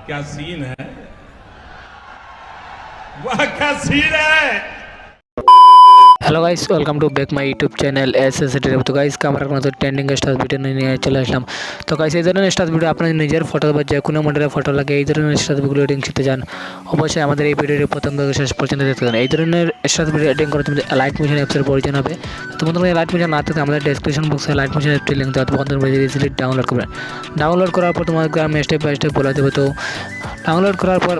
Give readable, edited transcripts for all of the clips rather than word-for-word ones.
क्या सीन है, वाह क्या सीन है। Hello guys, welcome to back my YouTube channel SST. তো গাইস আমরা মতো ট্রেন্ডিং স্টার ভিডিও নিয়ে চলে আসলাম। তো গাইস এই ধরনের স্টার ভিডিও আপনার নিজের ফটো বা যে কোনো মডেলের ফটো লাগে এই ধরনের স্টার ভিডিও এডিটিং শিখতে চান, অবশ্যই আমাদের এই ভিডিওটি প্রথম থেকে শেষ পর্যন্ত দেখতে থাকুন। এই ধরনের স্টার ভিডিও এডিটিং করতে লাইট মোশন অ্যাপসের প্রয়োজন হবে। তো বন্ধুরা লাইট মোশন না থাকলে আমাদের ডেসক্রিপশন বক্সে লাইট মোশন অ্যাপটির লিঙ্ক দেওয়া, বন্ধুরা ইজিলি ডাউনলোড করবেন। ডাউনলোড করার পর তোমাদেরকে আমি স্টেপ বাই স্টেপ বলে দেবো। তো ডাউনলোড করার পর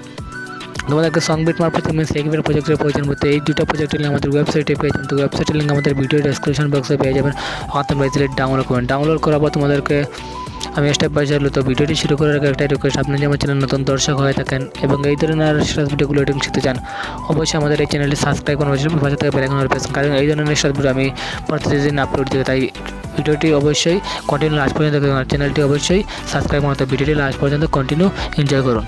তোমাদেরকে সং বিট মারফত শেখবেন প্রজেক্টের প্রয়োজন পড়তে। এই দুটো প্রজেক্টের লিঙ্ক আমাদের ওয়েবসাইটে পেয়ে যাবেন। তো ওয়েবসাইটের লিঙ্ক আমাদের ভিডিও ডেসক্রিপশন বক্সে পেয়ে যাবেন। ওখান থেকে ইজিলি ডাউনলোড করবেন। ডাউনলোড করার পর তোমাদেরকে আমি স্টেপ বাই স্টেপ তো ভিডিওটি শুরু করার আগে একটা রিকোয়েস্ট, আপনি যে আমার চ্যানেল নতুন দর্শক হয়ে থাকেন এবং এই ধরনের স্টার ভিডিওগুলো এডিটিং শিখতে চান, অবশ্যই আমাদের এই চ্যানেলটি সাবস্ক্রাইব করুন, পাশে থেকে বেল আইকন প্রেস করুন। কারণ এই ধরনের স্টার ভিডিও আমি প্রতিদিন আপলোড দিই, তাই ভিডিওটি অবশ্যই কন্টিনিউ লাস্ট পর্যন্ত দেখুন। চ্যানেলটি অবশ্যই সাবস্ক্রাইব করুন। তো ভিডিওটি লাস্ট পর্যন্ত কন্টিনিউ এনজয় করুন।